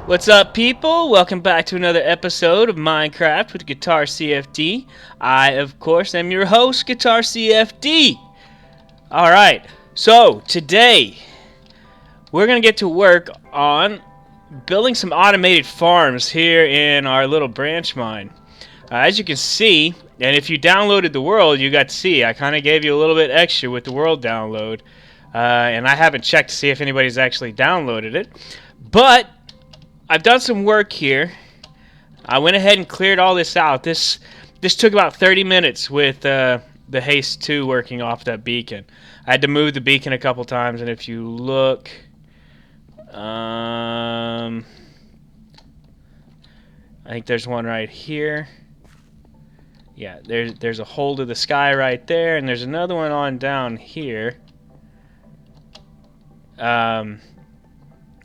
What's up, people? Welcome back to another episode of Minecraft with GuitarCFD. I, of course, am your host, GuitarCFD. Alright, so today we're going to get to work on building some automated farms here in our little branch mine. As you can see, and if you downloaded the world, you got to see, I kind of gave you a little bit extra with the world download. And I haven't checked to see if anybody's actually downloaded it. But I've done some work here. I went ahead and cleared all this out. This took about 30 minutes with the Haste 2 working off that beacon. I had to move the beacon a couple times, and if you look, I think there's one right here. Yeah, there's a hole to the sky right there, and there's another one on down here.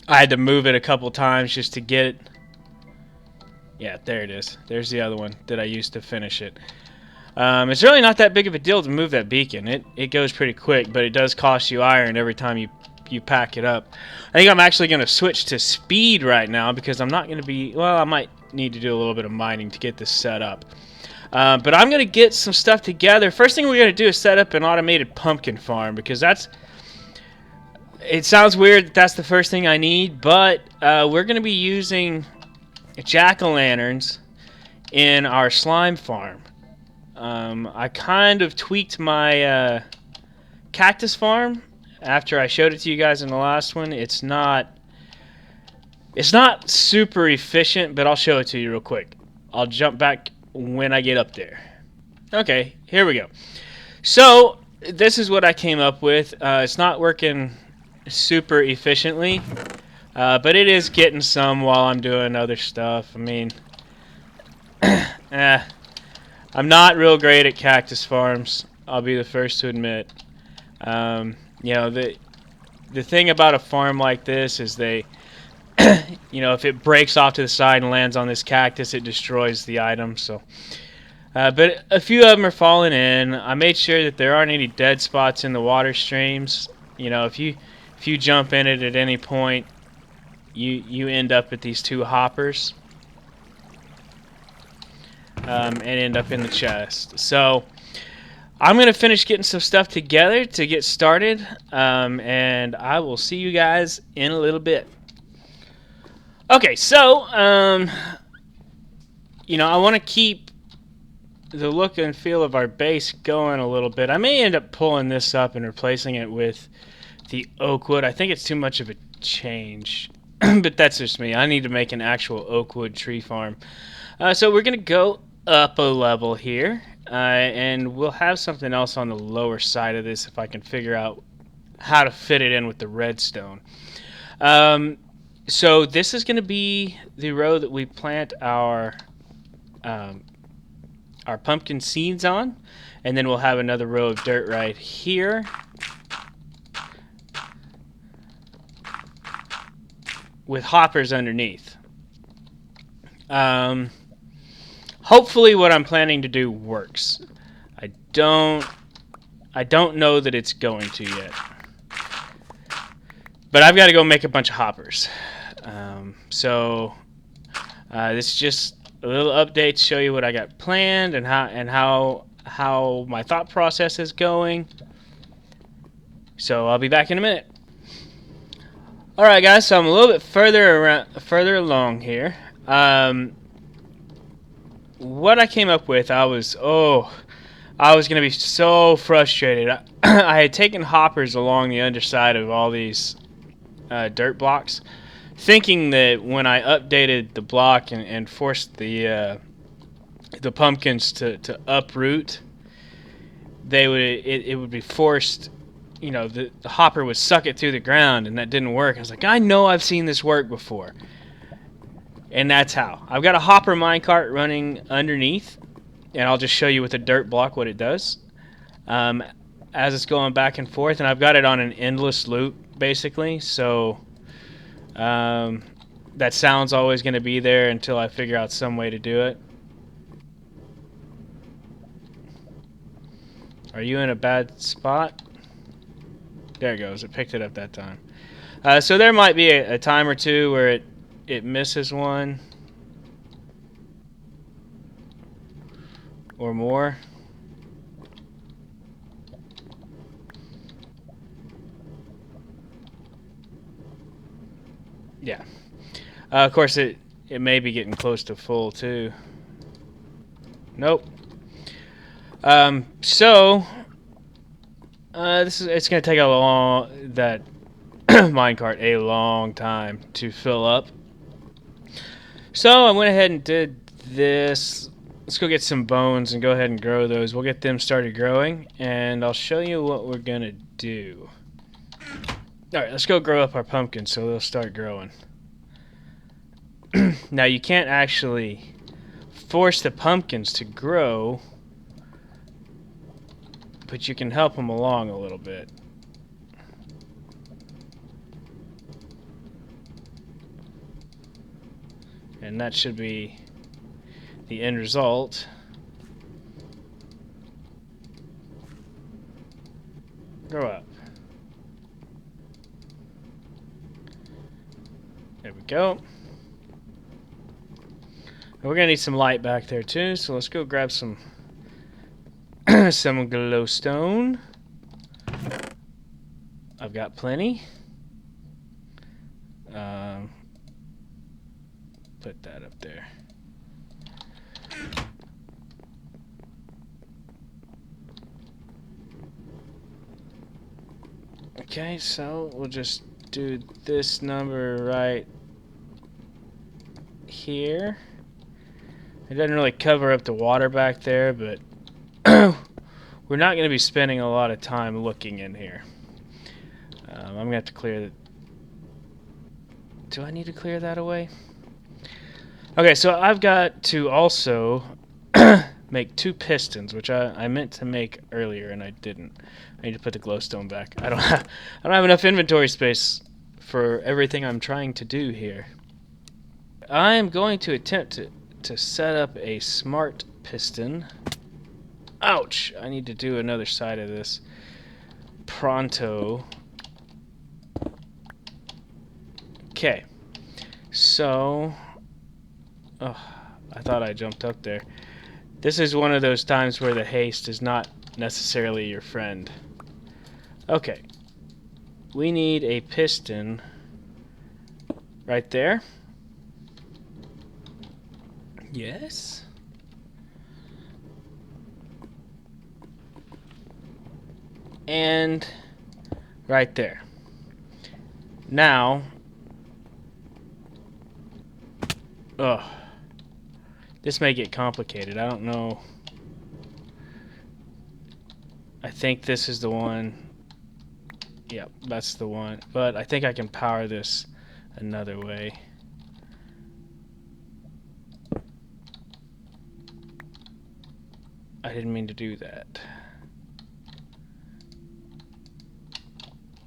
I had to move it a couple times just to get it. Yeah, there it is. There's the other one that I used to finish it. It's really not that big of a deal to move that beacon. It goes pretty quick, but it does cost you iron every time you pack it up. I think I'm actually going to switch to speed right now because I'm not going to be... Well, I might need to do a little bit of mining to get this set up. But I'm going to get some stuff together. First thing we're going to do is set up an automated pumpkin farm because that's... It sounds weird that that's the first thing I need, but we're going to be using jack-o'-lanterns in our slime farm. I kind of tweaked my cactus farm after I showed it to you guys in the last one. It's not super efficient, but I'll show it to you real quick. I'll jump back when I get up there. Okay, here we go. So this is what I came up with. It's not working super efficiently, but it is getting some while I'm doing other stuff. I mean, I'm not real great at cactus farms, I'll be the first to admit. You know, the thing about a farm like this is they you know, if it breaks off to the side and lands on this cactus, it destroys the item. So but a few of them are falling in. I made sure that there aren't any dead spots in the water streams. You know, if you jump in it at any point, you end up at these two hoppers and end up in the chest. So I'm gonna finish getting some stuff together to get started, and I will see you guys in a little bit. Okay, so you know, I want to keep the look and feel of our base going a little bit. I may end up pulling this up and replacing it with the oak wood. I think it's too much of a change, but that's just me. I need to make an actual oak wood tree farm. So we're gonna go up a level here, and we'll have something else on the lower side of this if I can figure out how to fit it in with the redstone. So this is gonna be the row that we plant our pumpkin seeds on, and then we'll have another row of dirt right here. With hoppers underneath. Hopefully what I'm planning to do works. I don't know that it's going to yet. But I've got to go make a bunch of hoppers. So this is just a little update to show you what I got planned and how my thought process is going. So I'll be back in a minute. Alright guys, so I'm a little bit further along here. What I came up with, I was gonna be so frustrated. I had taken hoppers along the underside of all these dirt blocks, thinking that when I updated the block and forced the pumpkins to uproot, it would be forced. You know, the hopper would suck it through the ground, and that didn't work. I was like, I know I've seen this work before. And that's how. I've got a hopper minecart running underneath, and I'll just show you with a dirt block what it does as it's going back and forth. And I've got it on an endless loop, basically. So that sound's always going to be there until I figure out some way to do it. Are you in a bad spot? There it goes. It picked it up that time. So there might be a time or two where it misses one or more. Yeah. Of course, it may be getting close to full too. Nope. So it's gonna take that minecart a long time to fill up. So I went ahead and did this. Let's go get some bones and go ahead and grow those. We'll get them started growing, and I'll show you what we're gonna do. All right, let's go grow up our pumpkins so they'll start growing. Now you can't actually force the pumpkins to grow, but you can help them along a little bit. And that should be the end result. Grow up. There we go. And we're gonna need some light back there too, so let's go grab some some glowstone. I've got plenty. Put that up there. Okay, so we'll just do this number right here. It doesn't really cover up the water back there, but we're not going to be spending a lot of time looking in here. I'm going to have to clear that. Do I need to clear that away? Okay, so I've got to also make 2 pistons, which I meant to make earlier and I didn't. I need to put the glowstone back. I don't have enough inventory space for everything I'm trying to do here. I am going to attempt to set up a smart piston. Ouch! I need to do another side of this pronto. Okay, so I thought I jumped up there. This is one of those times where the haste is not necessarily your friend. Okay, we need a piston right there. Yes. And right there. Now, this may get complicated. I don't know. I think this is the one. Yep, that's the one. But I think I can power this another way. I didn't mean to do that.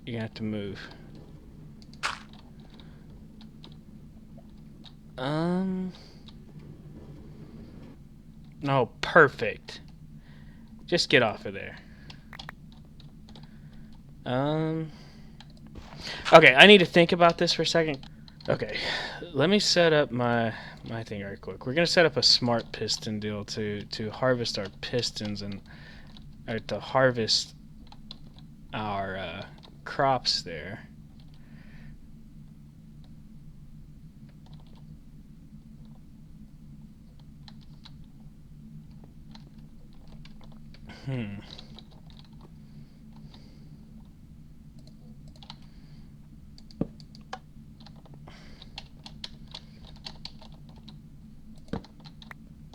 You're gonna have to move. No, perfect. Just get off of there. Okay, I need to think about this for a second. Okay, let me set up my thing right quick. We're gonna set up a smart piston deal to harvest our pistons or to harvest our crops there.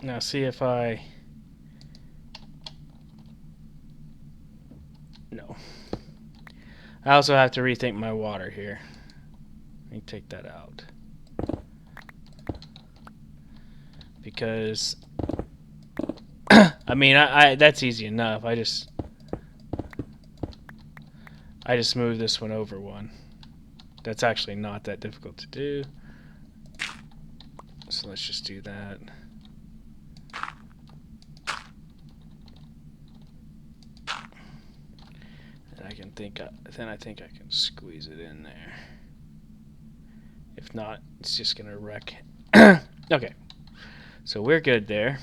Now see if I... No. I also have to rethink my water here. Let me take that out. Because... I mean, that's easy enough. I just move this one over one. That's actually not that difficult to do. So let's just do that. And I think I can squeeze it in there. If not, it's just gonna wreck. Okay, so we're good there.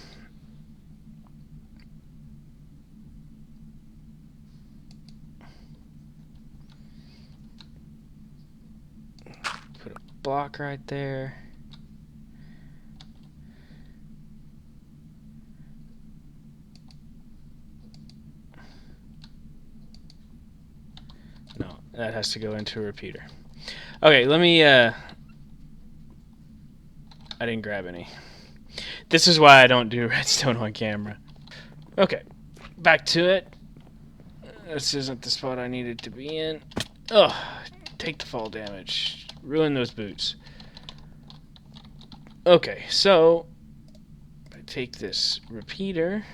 Put a block right there. No, that has to go into a repeater. Okay, let me, I didn't grab any. This is why I don't do redstone on camera. Okay, back to it. This isn't the spot I needed to be in. Ugh, take the fall damage. Ruin those boots. Okay, so I take this repeater.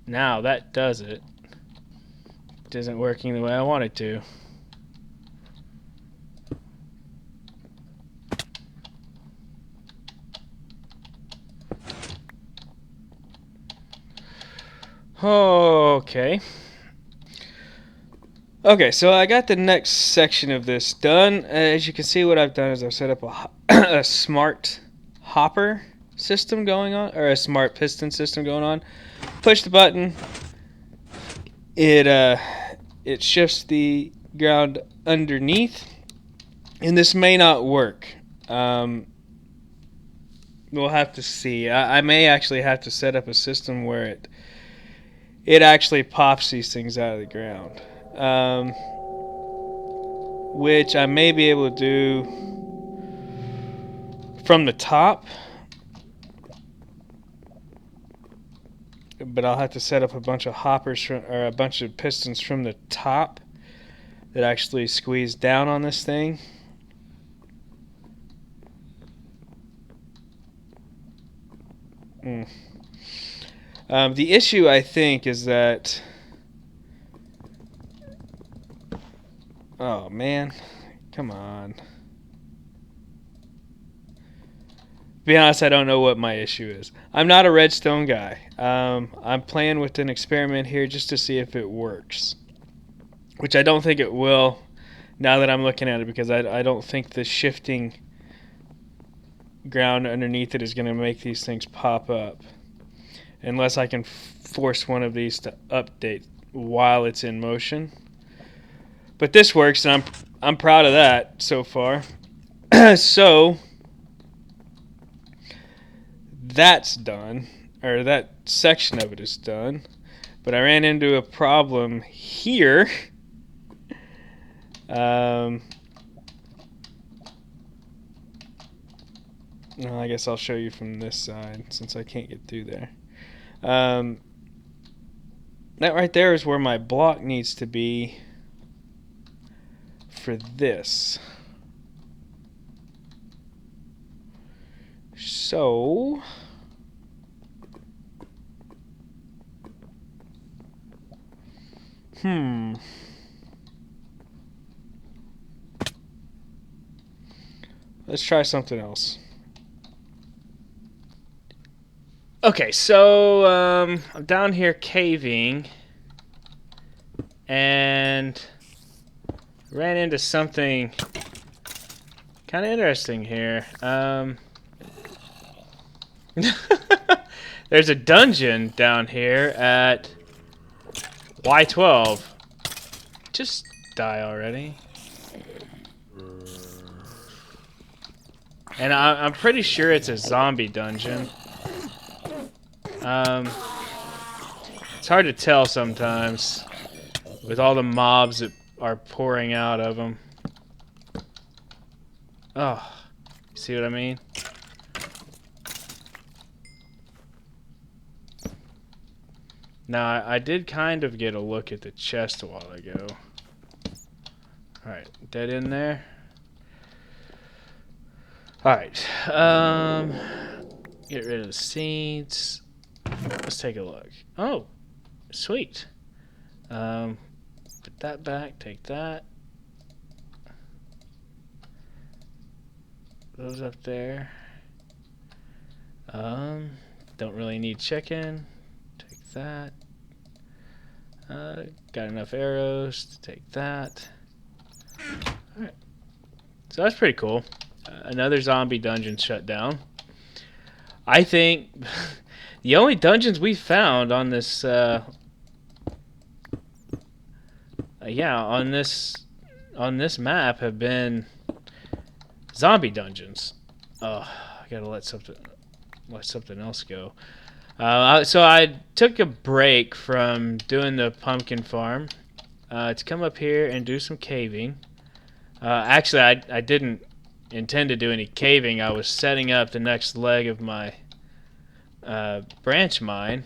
Now that does it. It isn't working the way I want it to. Okay. Okay, so I got the next section of this done. As you can see, what I've done is I've set up a smart hopper system going on, or a smart piston system going on. Push the button. It shifts the ground underneath, and this may not work. We'll have to see. I may actually have to set up a system where it actually pops these things out of the ground, which I may be able to do from the top, but I'll have to set up a bunch of hoppers or a bunch of pistons from the top that actually squeeze down on this thing. The issue, I think, is that... Oh, man. Come on. To be honest, I don't know what my issue is. I'm not a redstone guy. I'm playing with an experiment here just to see if it works. Which I don't think it will, now that I'm looking at it, because I don't think the shifting ground underneath it is going to make these things pop up. Unless I can force one of these to update while it's in motion. But this works, and I'm proud of that so far. So that's done, or that section of it is done. But I ran into a problem here. Well, I guess I'll show you from this side since I can't get through there. That right there is where my block needs to be for this. So let's try something else. Okay, so I'm down here caving and ran into something kind of interesting here. There's a dungeon down here at Y12. Just die already. And I'm pretty sure it's a zombie dungeon. It's hard to tell sometimes with all the mobs that are pouring out of them. Oh, see what I mean? Now, I did kind of get a look at the chest a while ago. Alright, dead in there. Alright, get rid of the seeds. Let's take a look. Oh, sweet. Put that back, take that. Those up there. Don't really need chicken. Take that. Got enough arrows to take that. Alright. So that's pretty cool. Another zombie dungeon shut down. I think the only dungeons we found on this, on this map have been zombie dungeons. Oh, I gotta let something else go. So I took a break from doing the pumpkin farm to come up here and do some caving. Actually, I didn't intend to do any caving. I was setting up the next leg of my branch mine,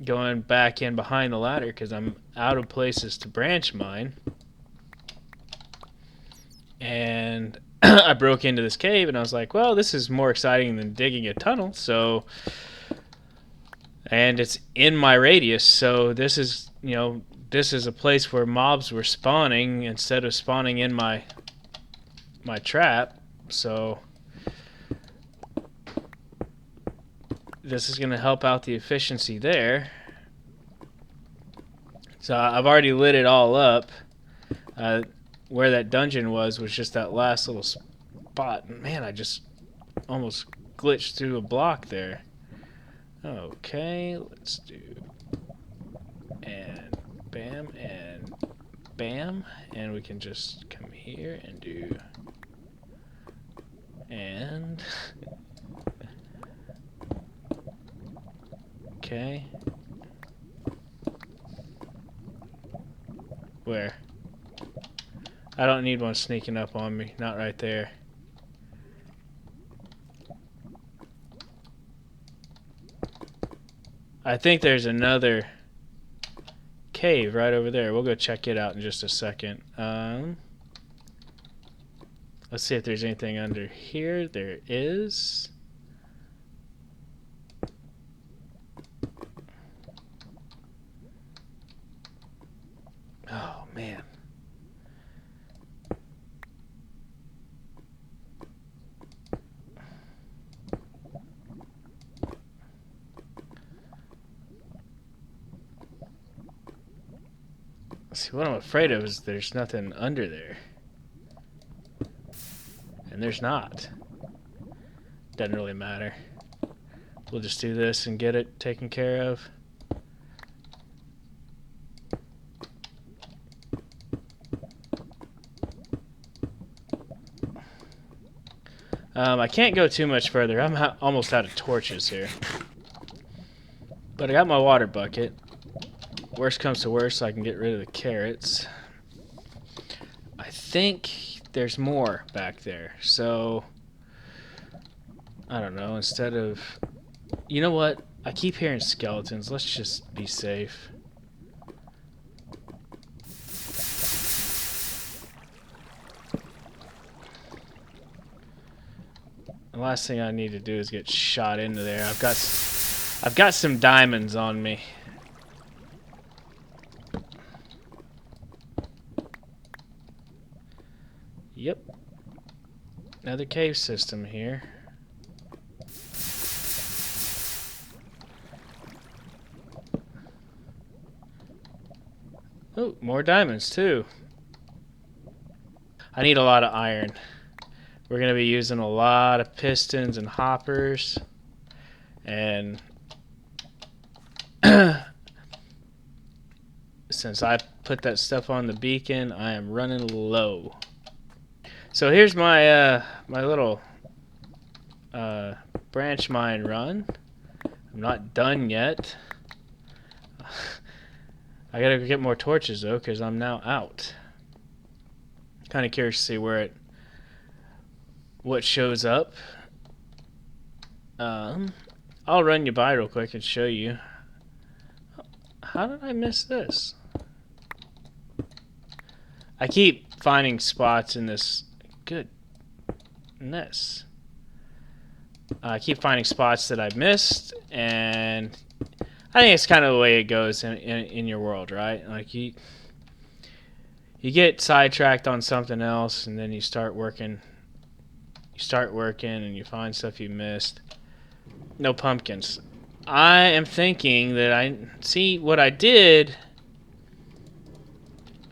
going back in behind the ladder because I'm out of places to branch mine. And I broke into this cave, and I was like, well, this is more exciting than digging a tunnel, so... And it's in my radius, so this is, this is a place where mobs were spawning instead of spawning in my trap, so... This is going to help out the efficiency there. So I've already lit it all up. Where that dungeon was just that last little spot. Man, I just almost glitched through a block there. Okay, let's do... And bam, and bam. And we can just come here and do... And... Okay. Where? I don't need one sneaking up on me. Not right there. I think there's another cave right over there. We'll go check it out in just a second. Let's see if there's anything under here. There is. Oh, man. See, what I'm afraid of is there's nothing under there. And there's not. Doesn't really matter. We'll just do this and get it taken care of. I can't go too much further. I'm almost out of torches here. But I got my water bucket. Worst comes to worst, I can get rid of the carrots. I think there's more back there. So, I don't know. Instead of... You know what? I keep hearing skeletons. Let's just be safe. The last thing I need to do is get shot into there. I've got some diamonds on me. Yep. Another cave system here. Oh, more diamonds too. I need a lot of iron. We're going to be using a lot of pistons and hoppers. And since I put that stuff on the beacon, I am running low. So here's my my little branch mine run. I'm not done yet. I gotta get more torches though, because I'm now out. Kind of curious to see what shows up. I'll run you by real quick and show you. How did I miss this? I keep finding spots in this. Goodness. I keep finding spots that I've missed, and I think it's kind of the way it goes in your world, right? Like you get sidetracked on something else, and then you start working. And you find stuff you missed. No pumpkins. I am thinking that I see what I did.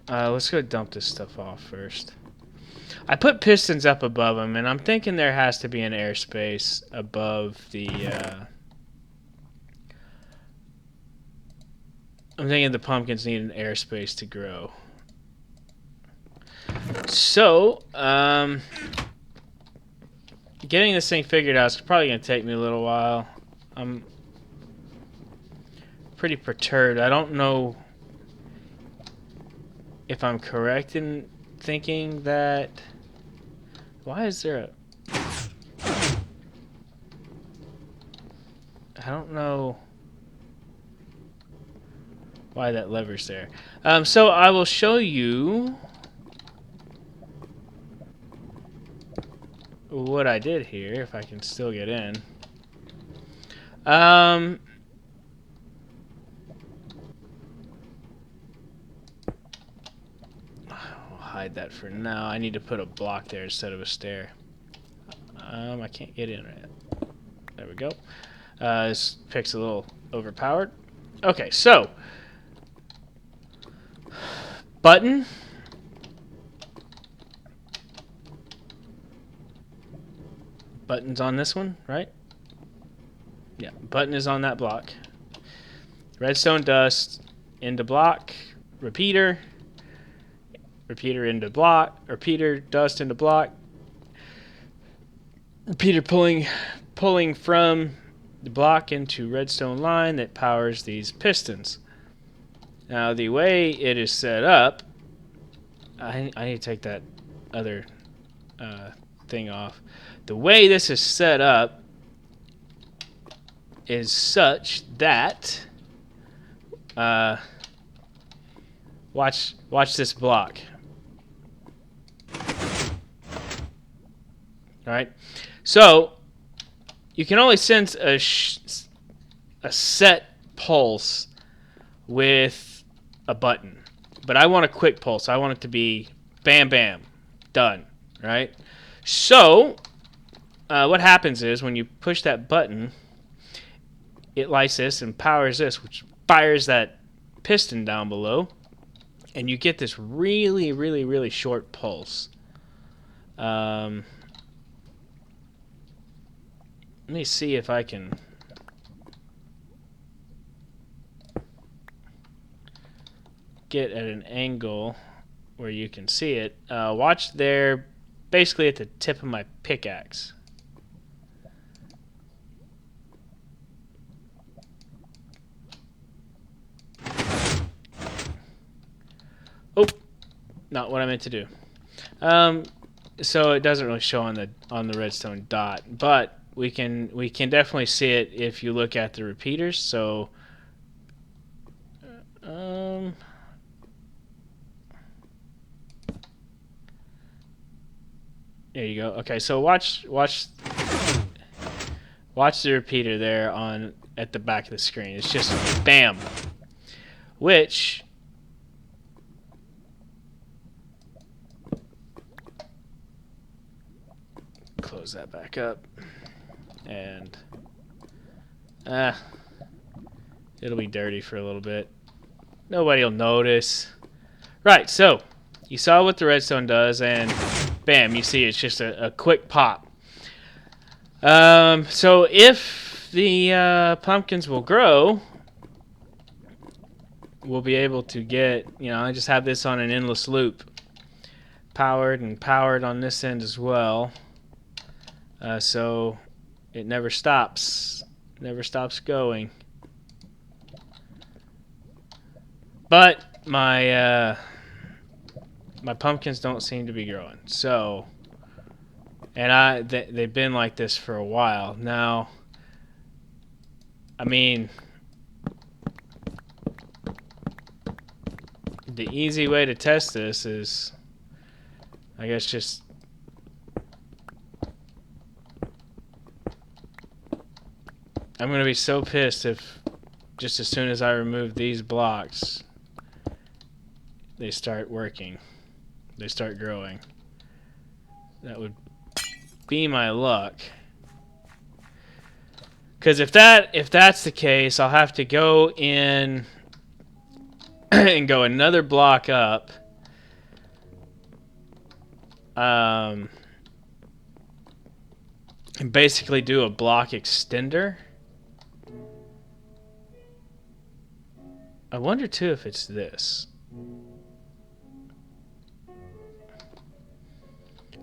Let's go dump this stuff off first. I put pistons up above them, and I'm thinking there has to be an airspace above the... I'm thinking the pumpkins need an airspace to grow. So, getting this thing figured out is probably going to take me a little while. I'm pretty perturbed. I don't know if I'm correct in thinking that... Why is there a... I don't know why that lever's there. So I will show you what I did here, if I can still get in. I'll hide that for now. I need to put a block there instead of a stair. I can't get in right. There we go. This pick's a little overpowered. Okay, so button. Button's on this one, right? Yeah, button is on that block. Redstone dust into block, repeater, repeater into block, repeater dust into block, repeater pulling from the block into redstone line that powers these pistons. Now the way it is set up, I need to take that other thing off. The way this is set up is such that watch this block. All right, so you can only sense a set pulse with a button, but I want a quick pulse. I want it to be bam bam, done. Right? So what happens is when you push that button, it lights this and powers this, which fires that piston down below, and you get this really, really, really short pulse. Let me see if I can get at an angle where you can see it. Watch there, basically at the tip of my pickaxe. Oh, not what I meant to do. So it doesn't really show on the redstone dot, but we can definitely see it if you look at the repeaters. So there you go. Okay, so watch the repeater there at the back of the screen. It's just bam, which close that back up, and it'll be dirty for a little bit. Nobody will notice. Right, so you saw what the redstone does, and bam, you see it's just a quick pop. So if the pumpkins will grow, we'll be able to get, I just have this on an endless loop, powered and powered on this end as well. So it never stops going. But my pumpkins don't seem to be growing. So, and they've been like this for a while now. I mean, the easy way to test this is, I guess, just I'm going to be so pissed if just as soon as I remove these blocks, they start working. They start growing. That would be my luck. Because if that's the case, I'll have to go in and go another block up. and basically do a block extender. I wonder too if it's this.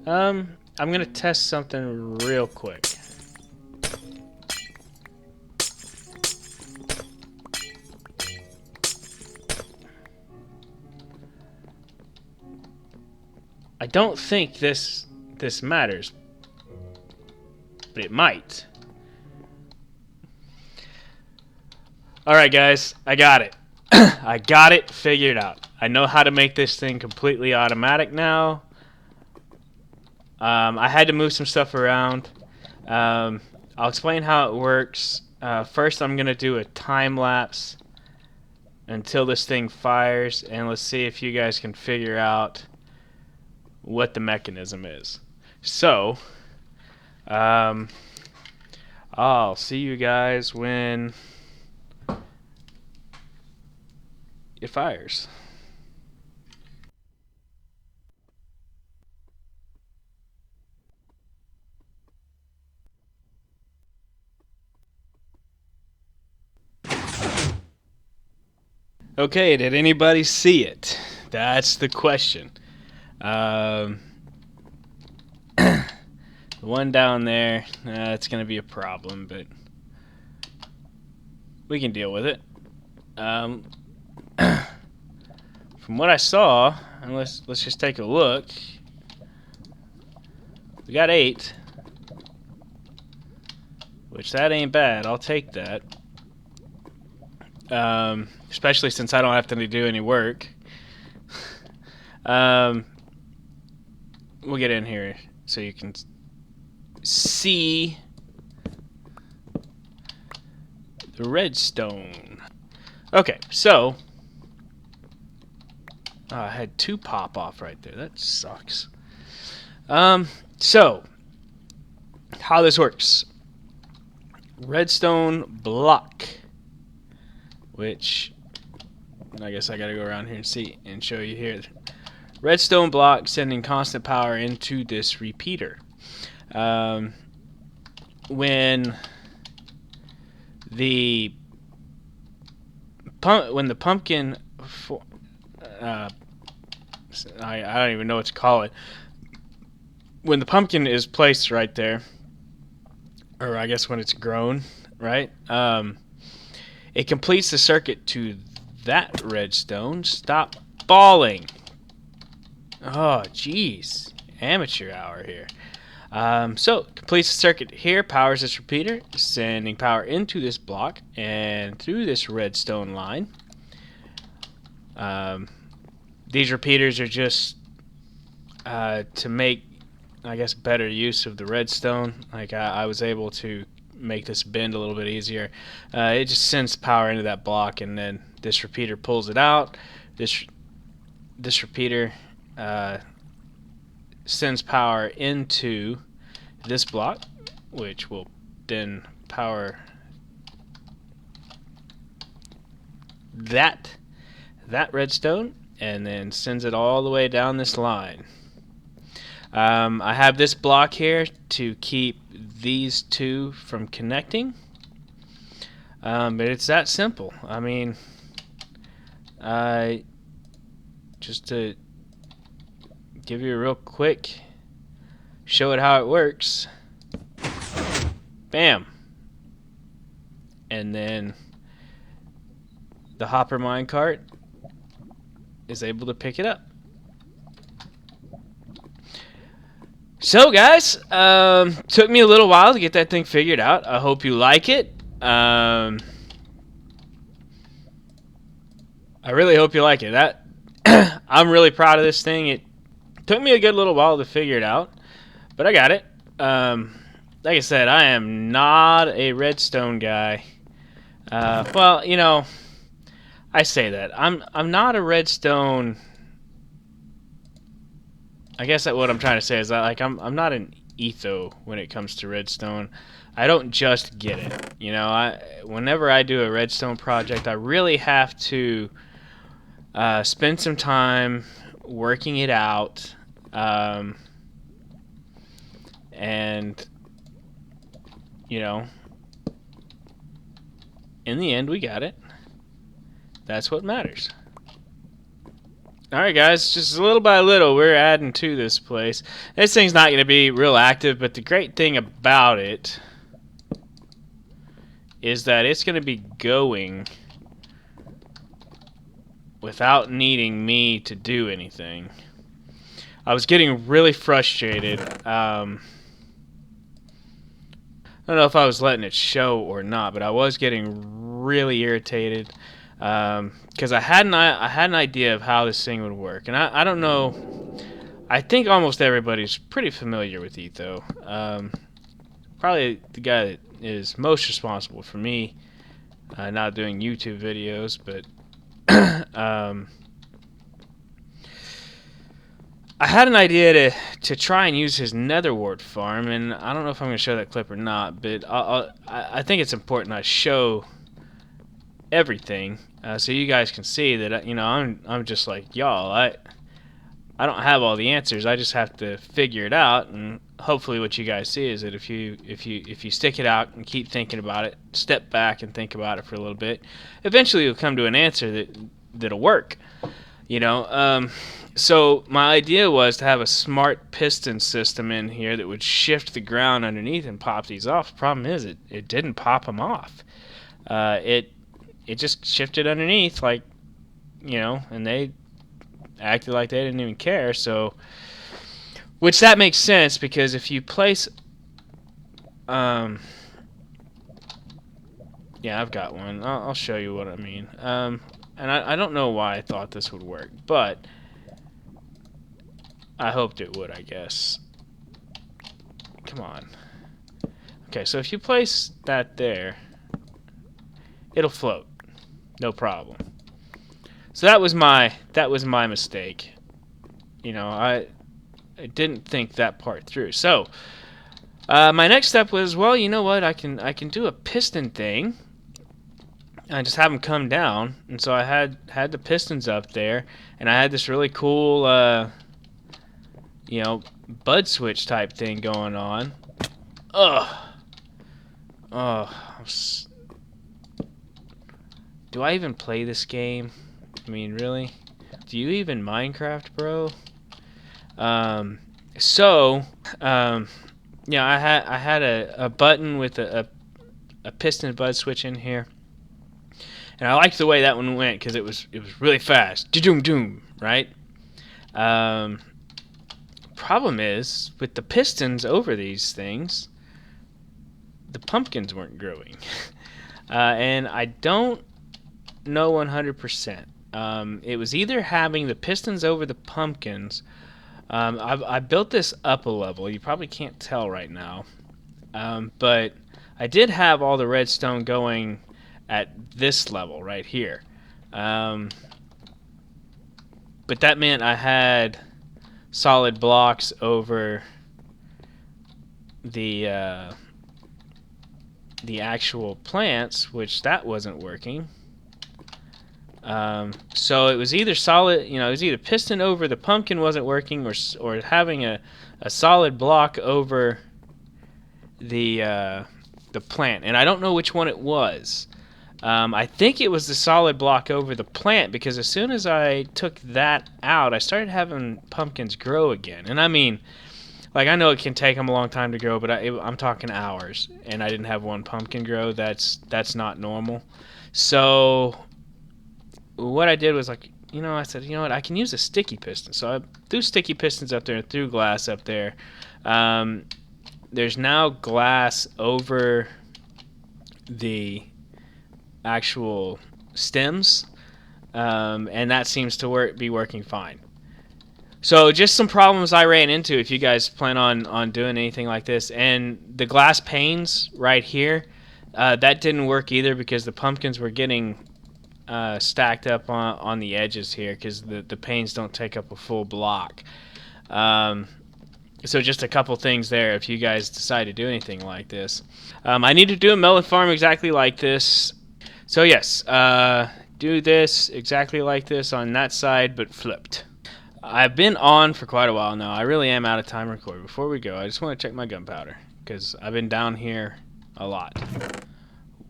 I'm gonna test something real quick. I don't think this matters, but it might. Alright guys, I got it. I got it figured out. I know how to make this thing completely automatic now. I had to move some stuff around. I'll explain how it works. First I'm going to do a time lapse until this thing fires, and let's see if you guys can figure out what the mechanism is. So, I'll see you guys when it fires. Okay, did anybody see it? That's the question. The one down there, it's going to be a problem, but we can deal with it. From what I saw, and let's just take a look. We got 8, which that ain't bad. I'll take that. Especially since I don't have to do any work. We'll get in here so you can see the redstone. Okay, so I had 2 pop off right there. That sucks. So how this works: redstone block, which I guess I gotta go around here and see and show you here. Redstone block sending constant power into this repeater. When the pumpkin, I don't even know what to call it. When the pumpkin is placed right there, or I guess when it's grown, right? It completes the circuit to that redstone. Stop balling. Oh, jeez. Amateur hour here. So, completes the circuit here, powers this repeater, sending power into this block and through this redstone line. These repeaters are just to make, I guess, better use of the redstone. Like, I was able to make this bend a little bit easier. It just sends power into that block, and then this repeater pulls it out. This repeater sends power into this block, which will then power that redstone, and then sends it all the way down this line. I have this block here to keep these 2 from connecting, but it's that simple. I mean, just to give you a real quick show it how it works. Bam. And then the hopper minecart is able to pick it up. So guys, took me a little while to get that thing figured out. I hope you like it. I really hope you like it. I'm really proud of this thing. It took me a good little while to figure it out, but I got it. Like I said, I am not a redstone guy. Well, you know, I say that. I'm not a redstone. I guess that what I'm trying to say is that, like, I'm not an etho when it comes to redstone. I don't just get it. You know, whenever I do a redstone project, I really have to spend some time working it out. And, you know, in the end, we got it. That's what matters. Alright, guys, just little by little, we're adding to this place. This thing's not going to be real active, but the great thing about it is that it's going to be going without needing me to do anything. I was getting really frustrated. I don't know if I was letting it show or not, but I was getting really irritated because I had an idea of how this thing would work, and I don't know. I think almost everybody's pretty familiar with Etho. Probably the guy that is most responsible for me not doing YouTube videos, but I had an idea to try and use his netherwart farm, and I don't know if I'm going to show that clip or not, but I think it's important I show everything so you guys can see that I'm just like y'all. I don't have all the answers. I just have to figure it out, and hopefully what you guys see is that if you stick it out and keep thinking about it, step back and think about it for a little bit, eventually you'll come to an answer that'll work. So my idea was to have a smart piston system in here that would shift the ground underneath and pop these off. The problem is it didn't pop them off. It just shifted underneath, like, and they acted like they didn't even care. So, which that makes sense, because if you place, yeah, I've got one. I'll show you what I mean. And I don't know why I thought this would work, but I hoped it would, I guess. Come on. Okay, so if you place that there, it'll float. No problem. So that was my mistake. I didn't think that part through. So my next step was, well, you know what? I can do a piston thing. I just have them come down, and so I had the pistons up there, and I had this really cool bud switch type thing going on. Do I even play this game? I mean, really? Do you even Minecraft, bro? I had a button with a piston bud switch in here, and I liked the way that one went because it was really fast. Doom doom, right? Problem is, with the pistons over these things, the pumpkins weren't growing. And I don't know 100%. It was either having the pistons over the pumpkins. I built this up a level. You probably can't tell right now. But I did have all the redstone going at this level right here. But that meant I had solid blocks over the actual plants, which that wasn't working. So it was either solid, it was either piston over the pumpkin wasn't working, or having a solid block over the plant, and I don't know which one it was. I think it was the solid block over the plant, because as soon as I took that out, I started having pumpkins grow again. And I mean, like, I know it can take them a long time to grow, but I'm talking hours, and I didn't have one pumpkin grow. That's not normal. So what I did was, like, I said, you know what, I can use a sticky piston. So I threw sticky pistons up there and threw glass up there. There's now glass over the actual stems, and that seems to be working fine. So just some problems I ran into if you guys plan on doing anything like this. And the glass panes right here, that didn't work either, because the pumpkins were getting stacked up on the edges here, because the panes don't take up a full block. So just a couple things there if you guys decide to do anything like this. I need to do a melon farm exactly like this. So yes, do this exactly like this on that side, but flipped. I've been on for quite a while now. I really am out of time recording. Before we go, I just want to check my gunpowder because I've been down here a lot.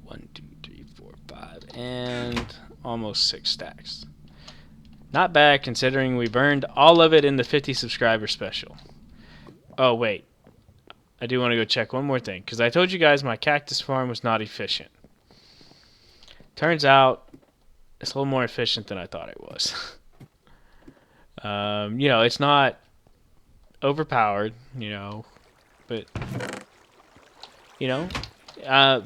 1, 2, 3, 4, 5, and almost 6 stacks. Not bad considering we burned all of it in the 50 subscriber special. Oh wait, I do want to go check one more thing because I told you guys my cactus farm was not efficient. Turns out it's a little more efficient than I thought it was. You know, it's not overpowered, you know, but you know,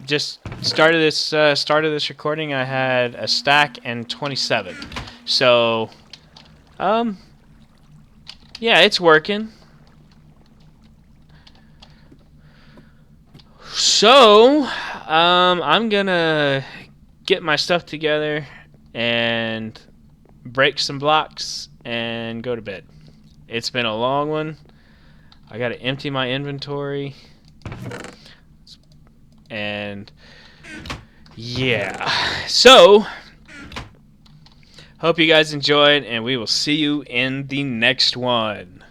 just started this recording. I had a stack and 27, so yeah, it's working. So I'm gonna get my stuff together and break some blocks and go to bed. It's been a long one. I gotta empty my inventory. And yeah. So hope you guys enjoyed, and we will see you in the next one.